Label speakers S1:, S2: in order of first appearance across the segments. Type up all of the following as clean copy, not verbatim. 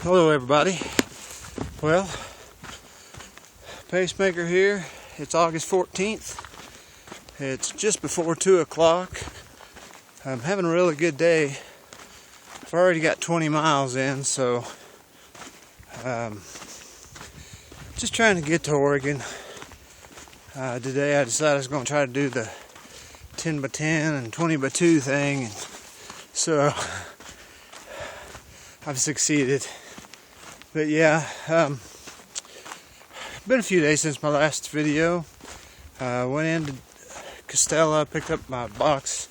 S1: Hello everybody. Well, pacemaker here. It's August 14th. It's just before 2 o'clock. I'm having a really good day. I've already got 20 miles in, so just trying to get to Oregon. Today I decided I was going to try to do the 10 by 10 and 20 by 2 thing, and so I've succeeded. But yeah, been a few days since my last video. Went into Costella, picked up my boxes.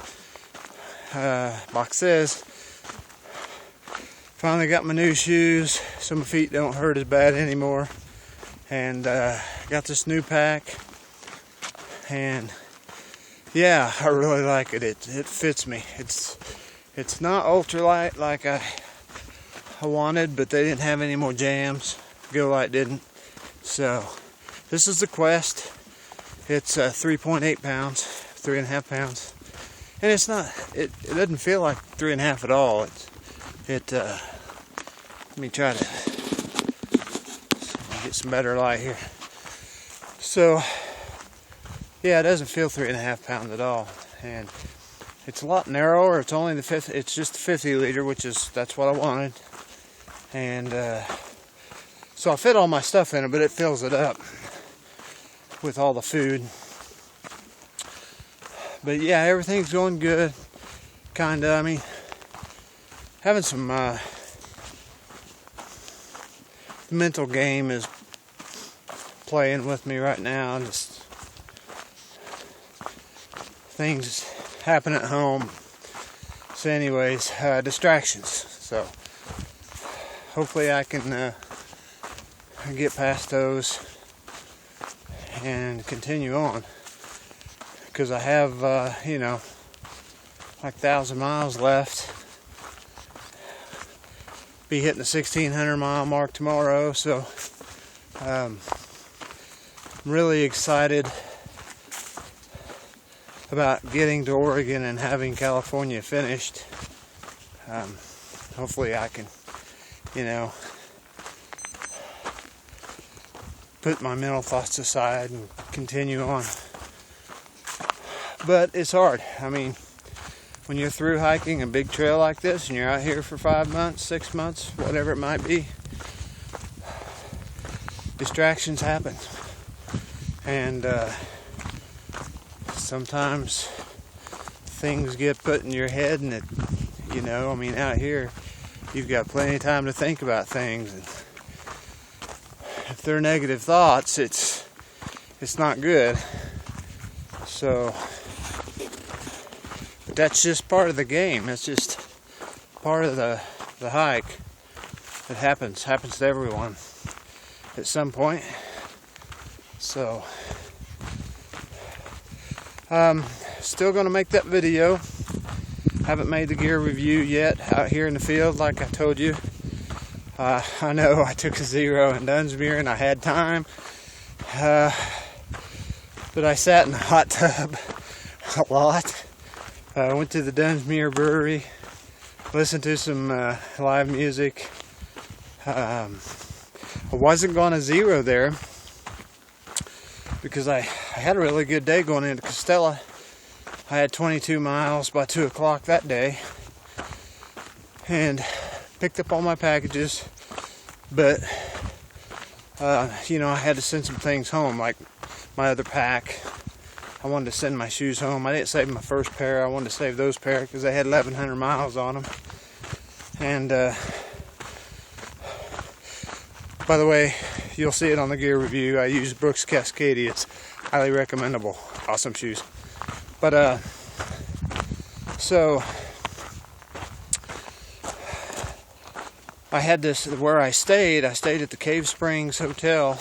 S1: Finally got my new shoes, so my feet don't hurt as bad anymore. And got this new pack. And yeah, I really like it. It fits me. It's not ultralight like I wanted, but they didn't have any more jams. Go-Light didn't. So this is the Crest. It's 3.8 pounds, 3.5 pounds, and it's not. It doesn't feel like 3.5 at all. Let me try to get some better light here. So yeah, it doesn't feel 3.5 pounds at all, and it's a lot narrower. It's only the 50. It's just the 50 liter, that's what I wanted. And so I fit all my stuff in it, but it fills it up with all the food. But yeah, everything's going good. Kinda, I mean, having some mental game is playing with me right now. Just things happen at home. So anyways, distractions. So hopefully I can get past those and continue on, because I have like 1,000 miles left. Be hitting the 1,600 mile mark tomorrow, so I'm really excited about getting to Oregon and having California finished. Hopefully I can put my mental thoughts aside and continue on. But it's hard. I mean, when you're through hiking a big trail like this and you're out here for 5 months, 6 months, whatever it might be, distractions happen. And sometimes things get put in your head, and out here you've got plenty of time to think about things, and if they're negative thoughts, it's not good. So, but that's just part of the game. That's just part of the hike. It happens to everyone at some point. So, still gonna make that video. Haven't made the gear review yet out here in the field, like I told you. I know I took a 0 in Dunsmuir and I had time, but I sat in the hot tub a lot. I went to the Dunsmuir brewery, listened to some live music. I wasn't going to 0 there because I had a really good day going into Costella. I had 22 miles by 2 o'clock that day, and picked up all my packages, but I had to send some things home, like my other pack. I wanted to send my shoes home. I didn't save my first pair. I wanted to save those pair because they had 1,100 miles on them. And by the way, you'll see it on the gear review. I use Brooks Cascadias. Highly recommendable. Awesome shoes. But so I had this where I stayed at the Cave Springs Hotel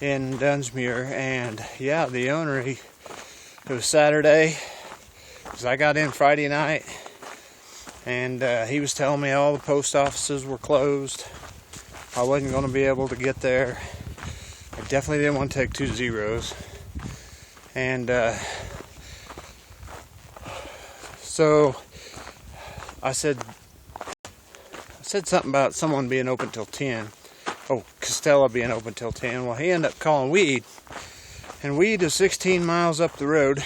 S1: in Dunsmuir, and yeah, the owner, it was Saturday, because I got in Friday night, and he was telling me all the post offices were closed. I wasn't going to be able to get there. I definitely didn't want to take 2 zeros, and so I said, said something about someone being open till 10. Oh, Costella being open till 10. Well, he ended up calling Weed. And Weed is 16 miles up the road.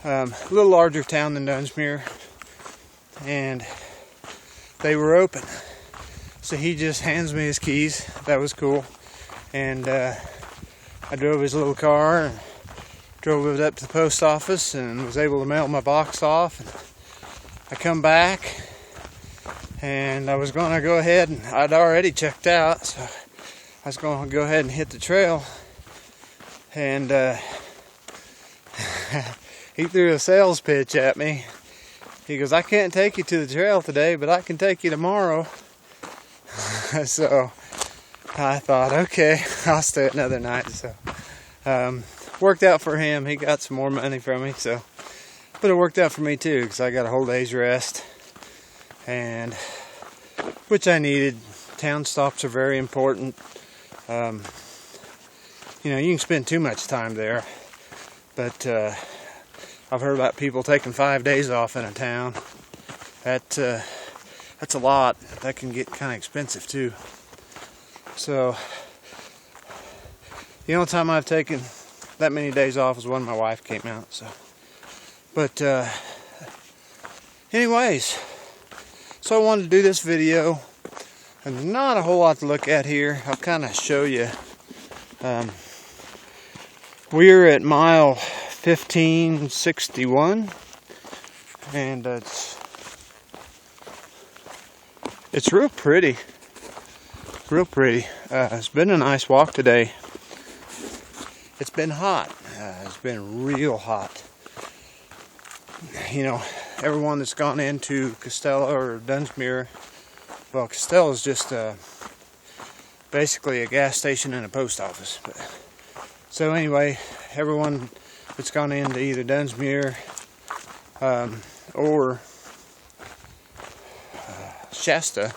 S1: A little larger town than Dunsmuir. And they were open. So he just hands me his keys. That was cool. And I drove his little car and drove it up to the post office and was able to mail my box off. And I come back and I was going to go ahead, and I'd already checked out, so I was going to go ahead and hit the trail. And he threw a sales pitch at me. He goes, "I can't take you to the trail today, but I can take you tomorrow." So I thought, okay, I'll stay another night. So worked out for him. He got some more money from me, so. But it worked out for me too, because I got a whole day's rest, and which I needed. Town stops are very important. You know, you can spend too much time there, but I've heard about people taking 5 days off in a town. That's a lot. That can get kind of expensive too. So the only time I've taken that many days off was when my wife came out. So, but anyways, so I wanted to do this video, and there's not a whole lot to look at here. I'll kind of show you. We're at mile 1561, and it's real pretty. Real pretty. It's been a nice walk today. It's been hot. It's been real hot. You know, everyone that's gone into Costella or Dunsmuir, well, Costella is just basically a gas station and a post office. But, so anyway, everyone that's gone into either Dunsmuir or Shasta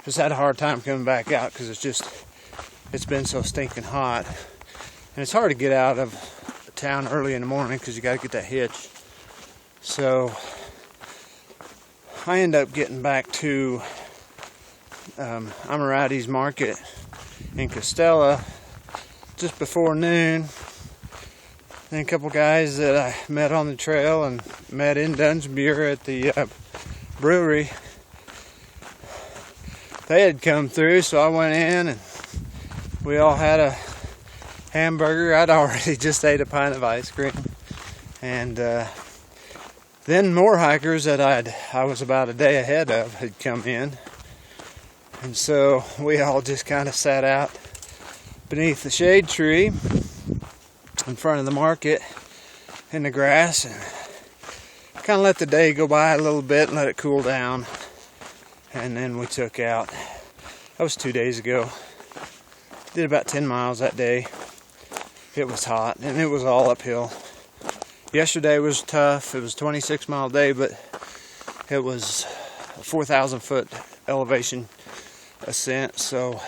S1: just had a hard time coming back out, because it's been so stinking hot, and it's hard to get out of town early in the morning because you got to get that hitch. So I end up getting back to Amirati's Market in Costella just before noon. And a couple guys that I met on the trail and met in Dunsmuir at the brewery, they had come through, so I went in and we all had a hamburger. I'd already just ate a pint of ice cream, and then more hikers that I was about a day ahead of had come in, and so we all just kind of sat out beneath the shade tree in front of the market in the grass and kind of let the day go by a little bit and let it cool down, and then we took out. That was 2 days ago. Did about 10 miles that day. It was hot and it was all uphill. Yesterday was tough. It was a 26-mile day, but it was a 4,000 foot elevation ascent, so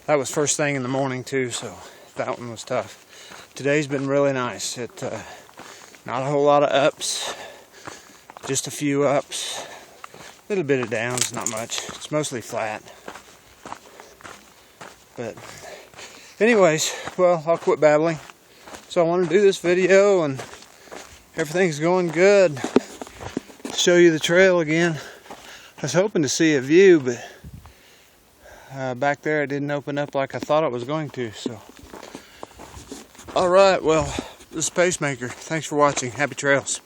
S1: that was first thing in the morning too, so that one was tough. Today's been really nice. Not a whole lot of ups, just a few ups, a little bit of downs, not much. It's mostly flat. But anyways, well, I'll quit babbling. So I want to do this video, and everything's going good. Show you the trail again. I was hoping to see a view, but back there it didn't open up like I thought it was going to. So, all right, well, this is Pacemaker. Thanks for watching. Happy trails.